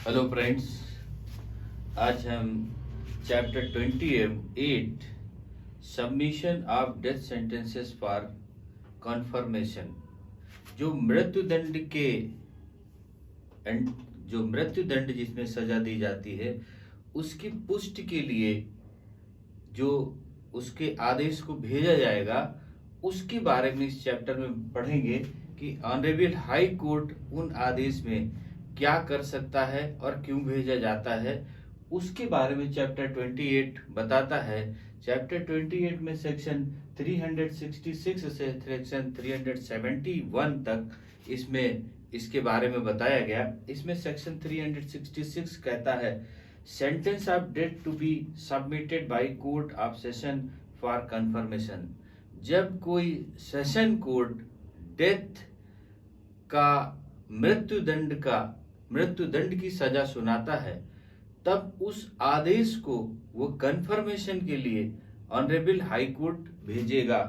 Hello friends, आज हम chapter 28 submission of death sentences for conformation जो मृत्युदंड के जो मृत्युदंड जिसमें सजा दी जाती है उसकी पुष्टि के लिए जो उसके आदेश को भेजा जाएगा उसके बारे में इस चैप्टर में पढ़ेंगे कि ऑनरेबल हाई कोर्ट उन आदेश में क्या कर सकता है और क्यों भेजा जाता है उसके बारे में चैप्टर 28 बताता है। चैप्टर 28 में सेक्शन 366 से सेक्शन 371 तक इसमें इसके बारे में बताया गया। इसमें सेक्शन 366 कहता है sentence of death to be submitted by court of session for confirmation. जब कोई सेशन कोर्ट डेथ का मृत्युदंड की सजा सुनाता है तब उस आदेश को वो कंफर्मेशन के लिए ऑनरेबल हाई कोर्ट भेजेगा।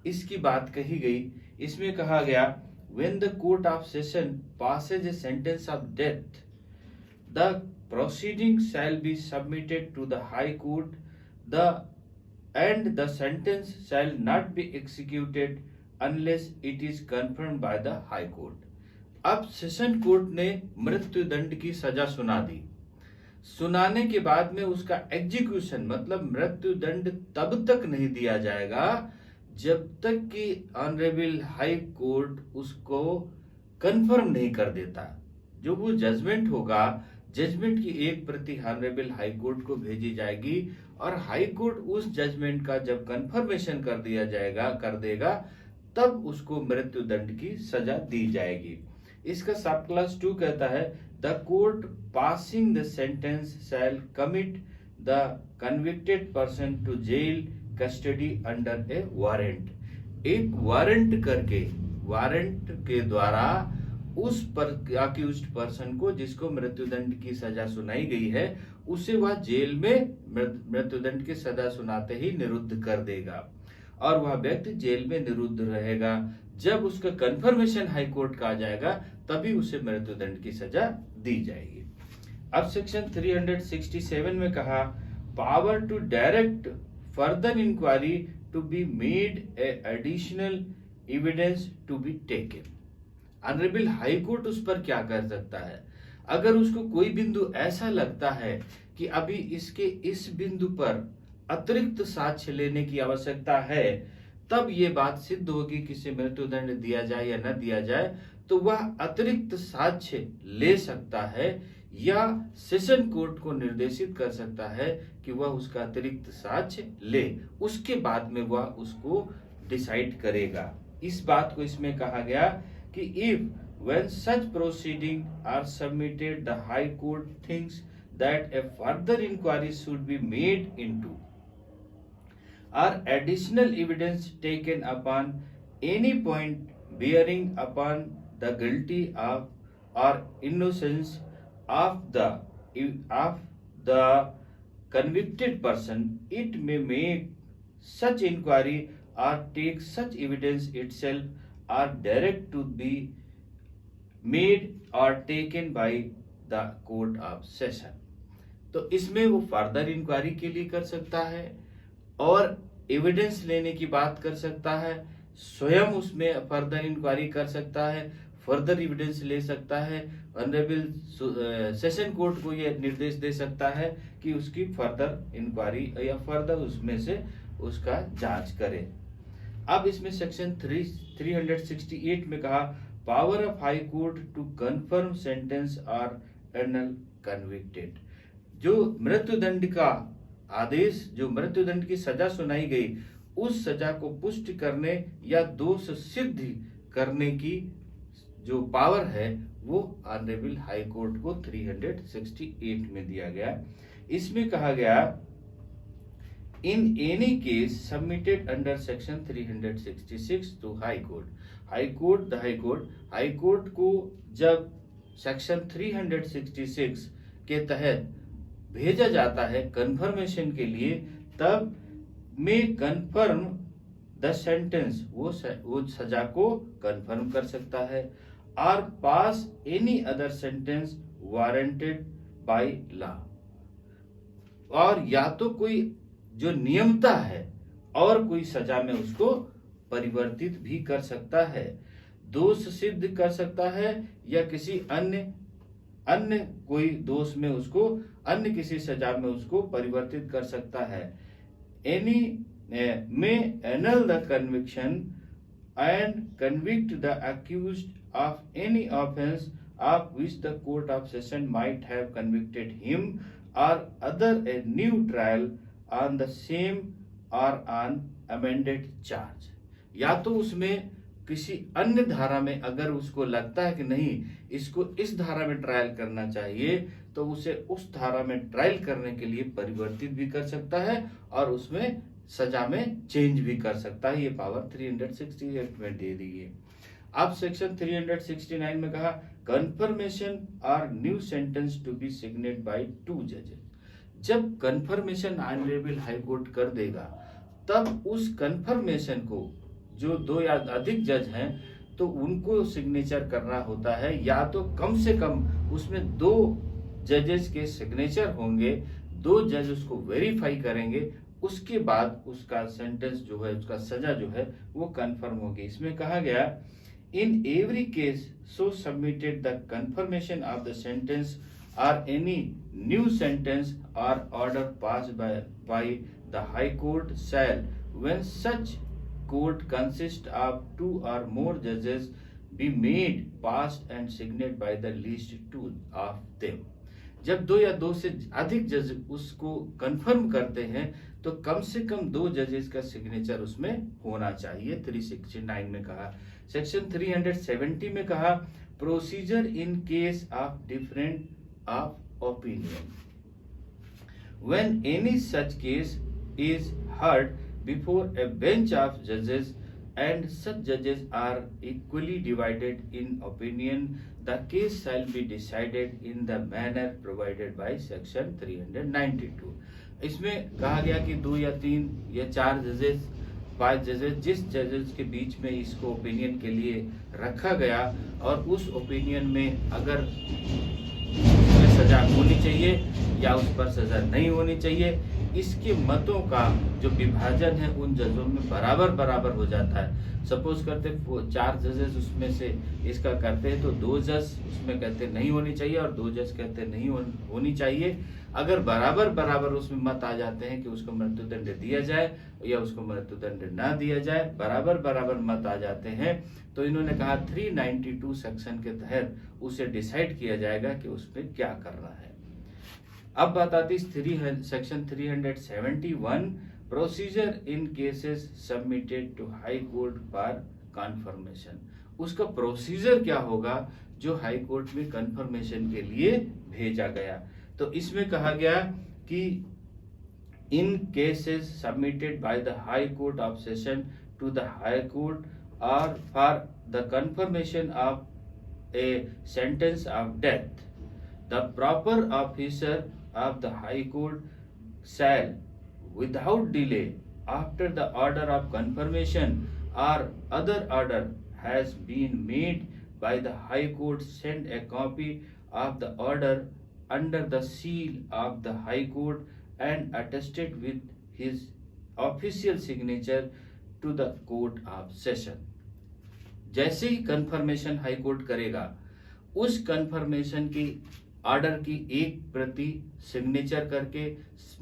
इसकी बात कही गई। इसमें कहा गया when the court of session passes a sentence of death, the proceeding shall be submitted to the high court, and the sentence shall not be executed unless it is confirmed by the high court. अब session court ने मृत्युदंड की सजा सुना दी। सुनाने के बाद में उसका एग्जीक्यूशन मतलब मृत्युदंड तब तक नहीं दिया जाएगा जब तक कि ऑनरेबल हाई कोर्ट उसको कंफर्म नहीं कर देता। जो वो जजमेंट होगा, जजमेंट की एक प्रति ऑनरेबल हाई कोर्ट को भेजी जाएगी और हाई कोर्ट उस जजमेंट का जब कंफर्मेशन कर देगा तब उसको मृत्युदंड की सजा दी जाएगी। इसका सब क्लास 2 कहता है the court passing the sentence shall commit the convicted person to jail custody under a warrant. एक वारंट के द्वारा उस पर अक्यूज्ड पर्सन को जिसको मृत्युदंड की सजा सुनाई गई है उसे वह जेल में मृत्युदंड की सजा सुनाते ही निरुद्ध कर देगा और वह व्यक्ति जेल में निरुद्ध रहेगा। जब उसका कंफर्मेशन हाई कोर्ट का आ जाएगा तभी उसे मृत्युदंड की सजा दी जाएगी। अब सेक्शन 367 में कहा power to direct further inquiry to be made a additional evidence to be taken. Honourable high court उस पर क्या कर सकता है? अगर उसको कोई बिंदु ऐसा लगता है कि अभी इसके इस बिंदु पर अतिरिक्त साक्ष्य लेने की आवश्यकता है तब ये बात सिद्ध होगी कि इसे मृत्युदंड दिया जाए या न दिया जाए, तो वह अतिरिक्त साक्ष्य ले सकता है या सेशन कोर्ट को निर्देशित कर सकता है कि वह उसका अतिरिक्त साक्ष्य ले। उसके बाद में वह उसको डिसाइड करेगा। इस बात को इसमें कहा गया कि if when such proceeding are submitted the high court thinks that a further inquiry should be made into or additional evidence taken upon any point bearing upon the guilty of or innocence of the convicted person, it may make such inquiry or take such evidence itself or direct to be made or taken by the court of session। तो इसमें वो further inquiry के लिए कर सकता है और evidence लेने की बात कर सकता है, स्वयं उसमें फर्दर इंक्वायरी कर सकता है, फर्दर एविडेंस ले सकता है। ऑनरेबल सेशन कोर्ट को यह निर्देश दे सकता है कि उसकी फर्दर इंक्वायरी या फर्दर उसमें से उसका जांच करे। अब इसमें सेक्शन 368 में कहा power of high court to confirm sentence और एनल कन्विक्टेड। जो मृत्युदंड का आदेश, जो मृत्युदंड की सजा सुनाई गई उस सजा को पुष्टि करने या दोष सिद्ध करने की जो पावर है वो ऑनरेबल हाई कोर्ट को 368 में दिया गया। इसमें कहा गया in any case submitted under section 366 to high court। High court को जब सेक्शन 366 के तहत भेजा जाता है कंफर्मेशन के लिए तब में कंफर्म द सेंटेंस वो सजा को कंफर्म कर सकता है और pass any other sentence warranted by law, और या तो कोई जो नियमता है और कोई सजा में उसको परिवर्तित भी कर सकता है, दोष सिद्ध कर सकता है, या किसी अन्य कोई दोष में उसको, अन्य किसी सजा में उसको परिवर्तित कर सकता है। Any may annul the conviction and convict the accused of any offense of which the court of session might have convicted him, or other a new trial on the same or on amended charge। या तो उसमें किसी अन्य धारा में अगर उसको लगता है कि नहीं इसको इस धारा में ट्रायल करना चाहिए, तो उसे उस धारा में ट्रायल करने के लिए परिवर्तित भी कर सकता है और उसमें सजा में चेंज भी कर सकता है। ये पावर 368 में दे दी है। अब सेक्शन 369 में कहा कन्फर्मेशन और new sentence to be signed by 2 जजेस। जब कन्फर्मेशन ऑनरेबल हाई कोर्ट कर देगा, तब उस कन्फर्मेशन को जो 2 या अधिक जज हैं तो उनको सिग्नेचर करना होता है, या तो कम से कम उसमें 2 जजेस के सिग्नेचर होंगे, 2 जज उसको वेरीफाई करेंगे, उसके बाद उसका सेंटेंस जो है, उसका सजा जो है वो कंफर्म होगी। इसमें कहा गया in every case so submitted the confirmation of the sentence और एनी न्यू सेंटेंस और order pass bye the High court shell when such court consists of 2 or more judges be made passed and signed by the least 2 of them। जब 2 या 2 से अधिक जज उसको confirm करते हैं तो कम से कम 2 जजेस का सिग्नेचर उसमें होना चाहिए। 369 में कहा। सेक्शन 370 में कहा procedure in case of different of opinion when any such case is heard before a bench of judges and such judges are equally divided in opinion, the case shall be decided in the manner provided by section 392। इसमें कहा गया कि 2 या 3 या 4 जजेस 5 जजेस जिस जजेस के बीच में इसको ओपिनियन के लिए रखा गया और उस ओपिनियन में अगर उसमें सजा होनी चाहिए या उस पर सजा नहीं होनी चाहिए, इसके मतों का जो विभाजन है उन जजों में बराबर हो जाता है। सपोज करते 4 जजेस उसमें से इसका करते हैं तो 2 जज उसमें कहते नहीं होनी चाहिए और 2 जज कहते नहीं होनी चाहिए। अगर बराबर उसमें मत आ जाते हैं कि उसको मृत्युदंड दिया जाए या उसको मृत्युदंड ना दिया जाए, बराबर मत आ जाते हैं, तो इन्होंने कहा 392 सेक्शन के तहत उसे डिसाइड किया जाएगा कि उसमें क्या करना है। अब बात आती section 371 procedure in cases submitted to high court for confirmation. उसका प्रोसीजर क्या होगा जो हाई कोर्ट में कन्फर्मेशन के लिए भेजा गया। तो इसमें कहा गया कि in cases submitted by the High Court of session to the High Court और for the confirmation of a sentence of death, the proper officer of the High Court shall, without delay, after the order of confirmation or other order has been made by the High Court, send a copy of the order under the seal of the High Court and attested with his official signature to the Court of Session। जैसे ही confirmation High Court करेगा, उस confirmation की order की एक प्रति signature करके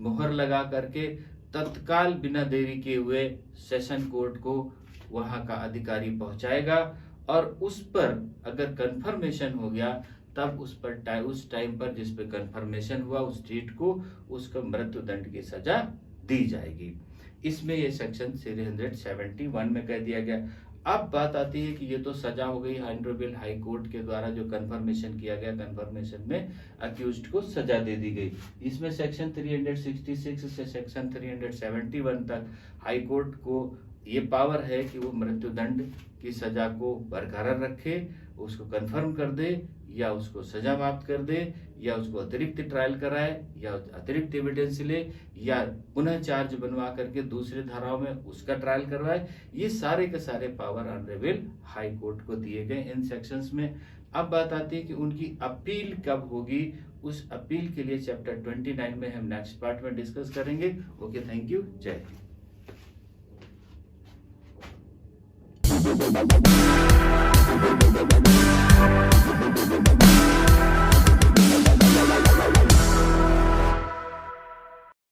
मुहर लगा करके तत्काल बिना देरी किए हुए सेशन कोर्ट को वहां का अधिकारी पहुंचाएगा और उस पर अगर कंफर्मेशन हो गया तब उस टाइम पर जिस पे कंफर्मेशन हुआ उस डेट को उसको मृत्युदंड की सजा दी जाएगी। इसमें ये सेक्शन 371 में कह दिया गया। अब बात आती है कि ये तो सजा हो गई ऑनरेबल हाई कोर्ट के द्वारा जो कंफर्मेशन किया गया, कंफर्मेशन में अक्यूज्ड को सजा दे दी गई। इसमें सेक्शन 366 से सेक्शन 371 तक हाई कोर्ट को ये पावर है कि वो मृत्युदंड की सजा को बरकरार रखे, उसको कंफर्म कर दे या उसको सजा माफ कर दे, या उसको अतिरिक्त ट्रायल कराए, या अतिरिक्त एविडेंस ले, या पुनः चार्ज बनवा करके दूसरे धाराओं में उसका ट्रायल करवाए। ये सारे के सारे पावर ऑनरेबल हाई कोर्ट को दिए गए इन सेक्शंस में। अब बात आती है कि उनकी अपील कब होगी। उस अपील के लिए चैप्टर 29 में हम नेक्स्ट पार्ट में डिस्कस करेंगे। ओके, थैंक यू, जय हिंद।